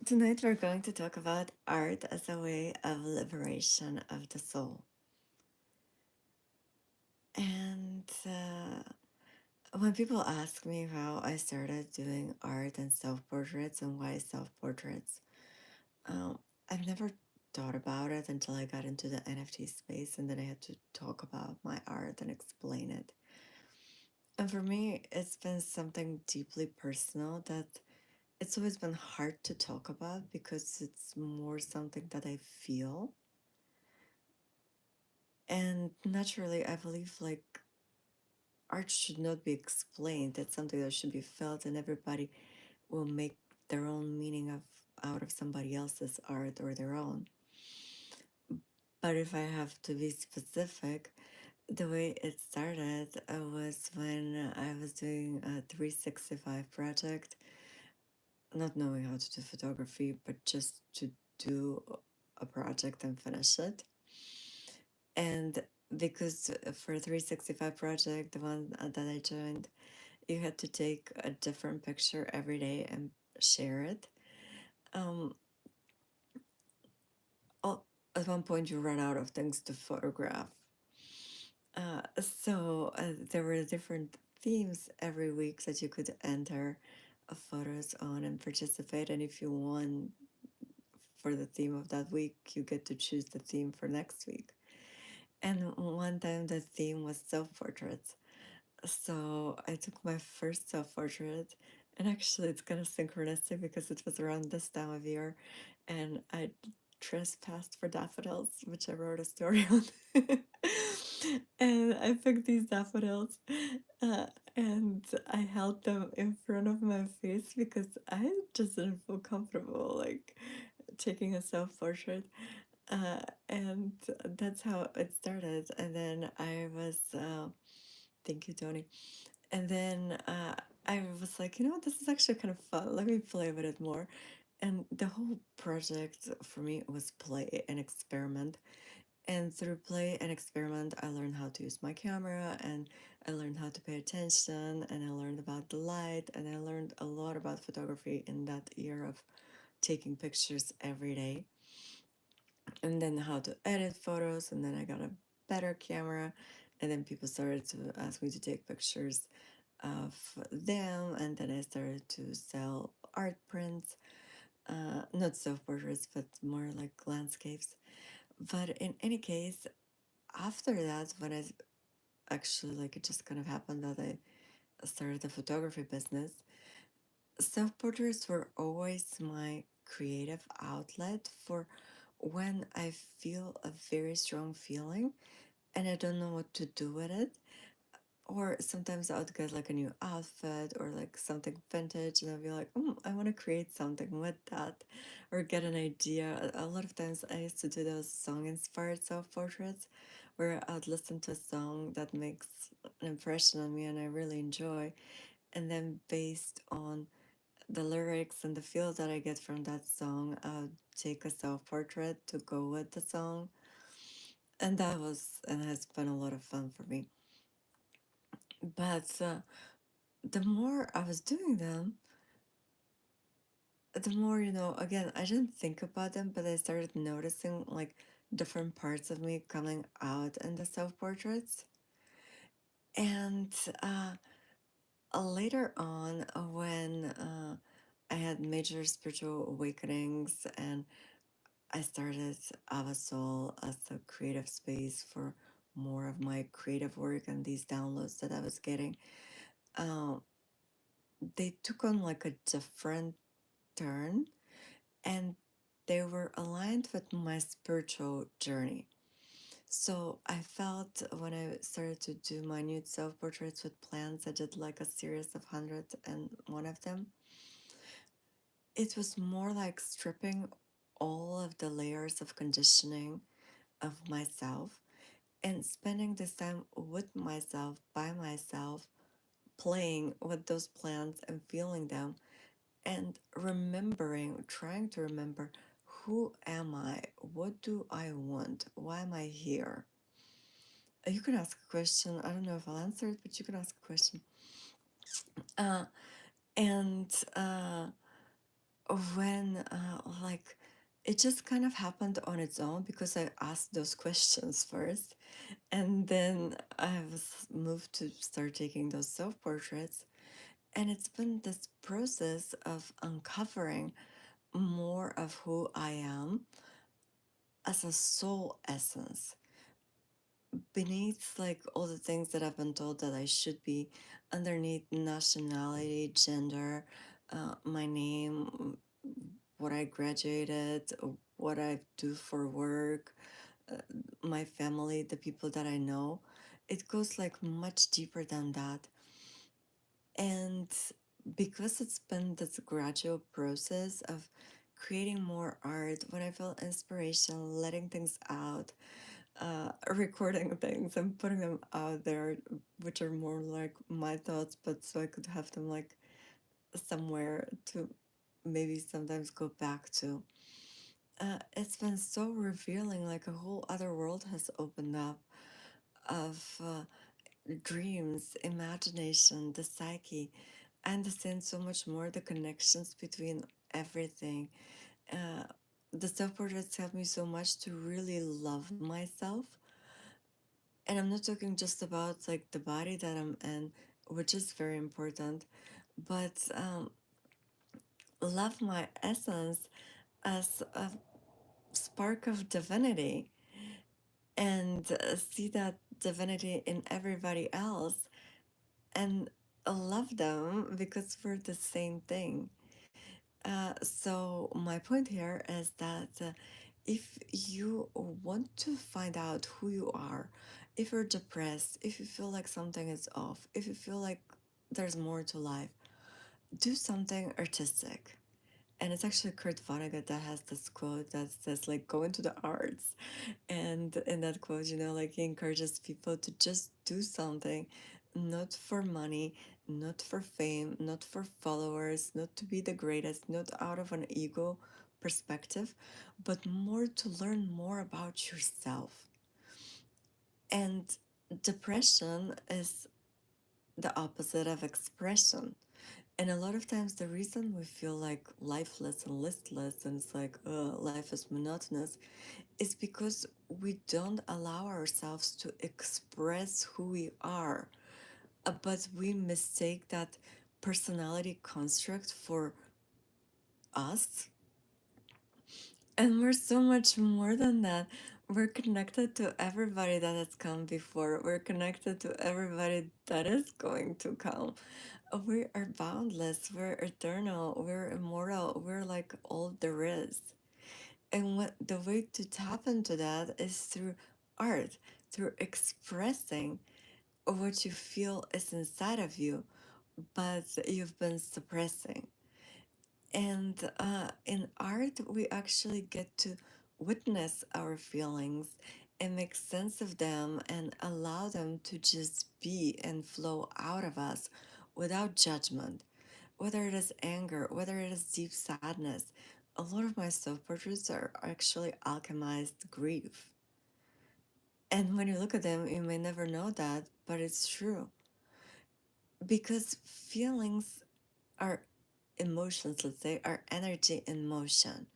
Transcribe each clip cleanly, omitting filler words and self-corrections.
Tonight we're going to talk about art as a way of liberation of the soul. And when people ask me how I started doing art and self portraits and why self portraits, um, I've never thought about it until I got into the NFT space and then I had to talk about my art and explain it. And for me, it's been something deeply personal that it's always been hard to talk about because it's more something that I feel. And naturally, I believe like art should not be explained. It's something that should be felt, and everybody will make their own meaning of out of somebody else's art or their own. But if I have to be specific, the way it started was when I was doing a 365 project, not knowing how to do photography, but just to do a project and finish it. And because for 365 project, the one that I joined, you had to take a different picture every day and share it. Um, al- at one point, you run out of things to photograph. So there were different themes every week that you could enter photos on and participate. And if you won for the theme of that week, you get to choose the theme for next week. And one time the theme was self portraits. So I took my first self portrait, and actually, it's kind of synchronistic because it was around this time of year, and I trespassed for daffodils, which I wrote a story on. And I picked these daffodils, uh, and I held them in front of my face because I just didn't feel comfortable like taking a self portrait. Uh, and that's how it started. And then I was, thank you, Tony. And then I was like, you know what, this is actually kind of fun. Let me play with it more. And the whole project for me was play and experiment. And through play and experiment, I learned how to use my camera and I learned how to pay attention and I learned about the light and I learned a lot about photography in that year of taking pictures every day. And then how to edit photos. And then I got a better camera. And then people started to ask me to take pictures of them, and then I started to sell art prints, not self portraits, but more like landscapes. But in any case, after that, when I actually like it just kind of happened that I started a photography business, self portraits were always my creative outlet for when I feel a very strong feeling and I don't know what to do with it. Or sometimes I would get like a new outfit or like something vintage, and I'd be like, I want to create something with that, or get an idea. A lot of times I used to do those song inspired self portraits where I'd listen to a song that makes an impression on me and I really enjoy. And then based on the lyrics and the feel that I get from that song, I would take a self portrait to go with the song. And that was and has been a lot of fun for me. But the more I was doing them, the more, again, I didn't think about them, but I started noticing like different parts of me coming out in the self portraits. And later on, when I had major spiritual awakenings and I started Avasol as a creative space for more of my creative work and these downloads that I was getting, uh, they took on like a different turn and they were aligned with my spiritual journey. So I felt when I started to do my nude self portraits with plants, I did like a series of 101 of them. It was more like stripping all of the layers of conditioning of myself and spending this time with myself, by myself, playing with those plants and feeling them and remembering, trying to remember who am I? What do I want? Why am I here? You can ask a question. I don't know if I'll answer it, but you can ask a question. Uh, and when like it just kind of happened on its own because I asked those questions first, and then I was moved to start taking those self portraits. And it's been this process of uncovering more of who I am as a soul essence beneath like all the things that I've been told that I should be, underneath nationality, gender, my name, what I graduated, what I do for work, uh, my family, the people that I know. It goes like much deeper than that. And because it's been this gradual process of creating more art, when I feel inspiration, letting things out, recording things and putting them out there, which are more like my thoughts, but so I could have them like somewhere to maybe sometimes go back to. It's been so revealing, like a whole other world has opened up of dreams, imagination, the psyche. I understand so much more the connections between everything. Uh, the self portraits helped me so much to really love myself. And I'm not talking just about like the body that I'm in, which is very important, but love my essence as a spark of divinity and see that divinity in everybody else and love them because we're the same thing. So my point here is that if you want to find out who you are, if you're depressed, if you feel like something is off, if you feel like there's more to life, do something artistic. And it's actually Kurt Vonnegut that has this quote that says like go into the arts. And in that quote, like he encourages people to just do something, not for money, not for fame, not for followers, not to be the greatest, not out of an ego perspective, but more to learn more about yourself. And depression is the opposite of expression. And a lot of times, the reason we feel like lifeless and listless and it's like, life is monotonous is because we don't allow ourselves to express who we are. But we mistake that personality construct for us. And we're so much more than that. We're connected to everybody that has come before. We're connected to everybody that is going to come. We are boundless. We're eternal. We're immortal. We're like all there is. And what the way to tap into that is through art, through expressing what you feel is inside of you, but you've been suppressing. And in art, we actually get to witness our feelings and make sense of them and allow them to just be and flow out of us without judgment. Whether it is anger, whether it is deep sadness, a lot of my self portraits are actually alchemized grief. And when you look at them, you may never know that, but it's true. Because feelings are emotions, let's say, are energy in motion.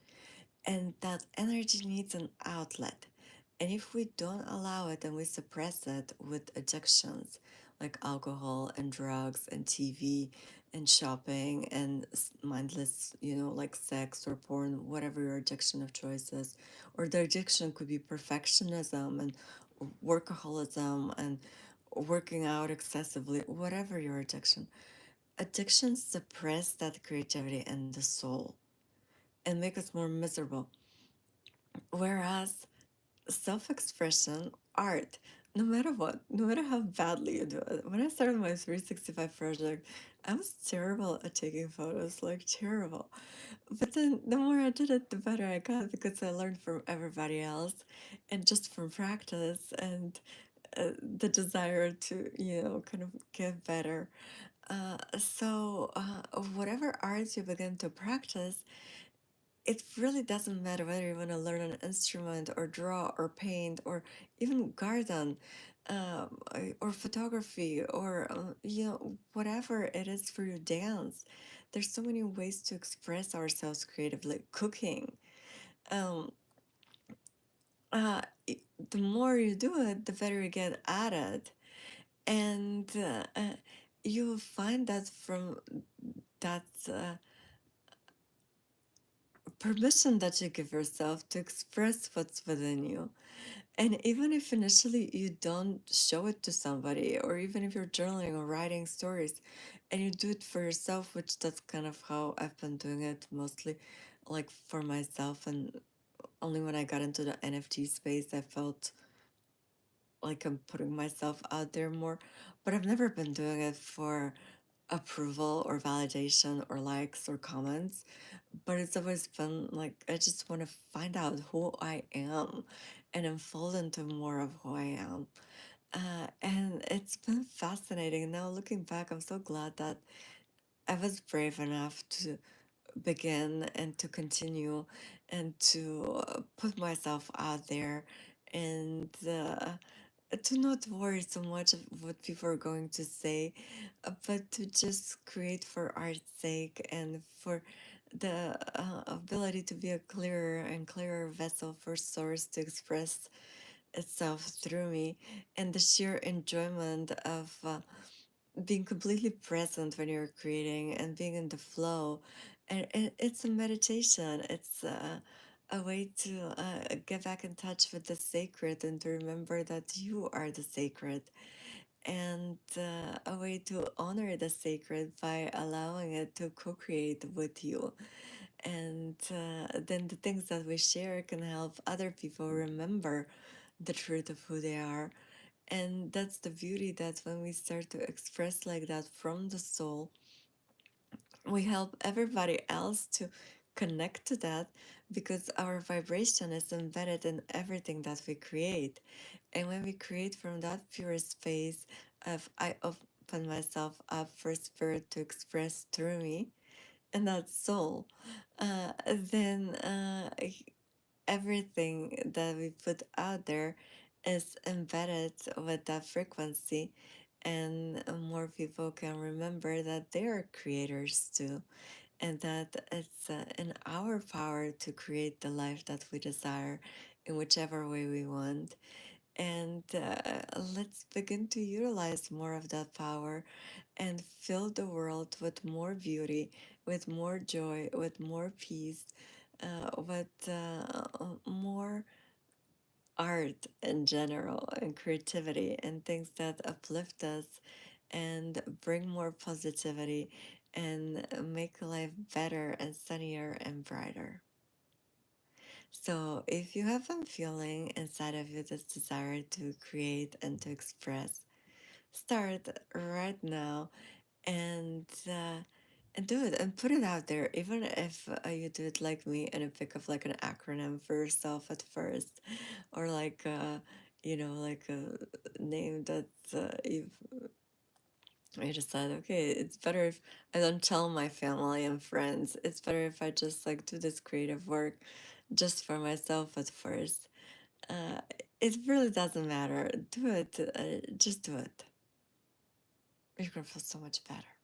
And that energy needs an outlet. And if we don't allow it and we suppress it with addictions like alcohol and drugs and TV and shopping and mindless, like sex or porn, whatever your addiction of choice is, or the addiction could be perfectionism and workaholism and working out excessively, whatever your addiction. Addictions suppress that creativity and the soul and make us more miserable. Whereas self expression, art, no matter what, no matter how badly you do it. When I started my 365 project, I was terrible at taking photos, like terrible. But then the more I did it, the better I got because I learned from everybody else and just from practice and the desire to, kind of get better. Whatever arts you begin to practice, it really doesn't matter whether you want to learn an instrument or draw or paint or even garden, or photography or whatever it is for your dance. there's so many ways to express ourselves creatively. Cooking. Um, uh, i- the more you do it, the better you get at it. And you find that from that permission that you give yourself to express what's within you. And even if initially you don't show it to somebody, or even if you're journaling or writing stories and you do it for yourself, which that's kind of how I've been doing it mostly, like for myself. And only when I got into the NFT space, I felt like I'm putting myself out there more. But I've never been doing it for approval or validation or likes or comments. But it's always been like, I just want to find out who I am and unfold into more of who I am. And it's been fascinating. Now, looking back, I'm so glad that I was brave enough to begin and to continue and to put myself out there and to not worry so much of what people are going to say, but to just create for art's sake and for the ability to be a clearer and clearer vessel for source to express itself through me, and the sheer enjoyment of being completely present when you're creating and being in the flow. And it's a meditation. It's a way to get back in touch with the sacred and to remember that you are the sacred, and a way to honor the sacred by allowing it to co-create with you. And then the things that we share can help other people remember the truth of who they are. And that's the beauty, that when we start to express like that from the soul, we help everybody else to connect to that, because our vibration is embedded in everything that we create. And when we create from that pure space of I open myself up for spirit to express through me and that soul, then everything that we put out there is embedded with that frequency, and more people can remember that they are creators too, and that it's in our power to create the life that we desire in whichever way we want. And let's begin to utilize more of that power and fill the world with more beauty, with more joy, with more peace, with more art in general, and creativity, and things that uplift us and bring more positivity and make life better and sunnier and brighter. So, if you have been feeling inside of you this desire to create and to express, start right now, and do it and put it out there. Even if you do it like me and you pick up like an acronym for yourself at first, or like like a name that I decide, okay, it's better if I don't tell my family and friends. It's better if I just like do this creative work just for myself at first. Uh, it really doesn't matter. Do it. Just do it. You're gonna feel so much better.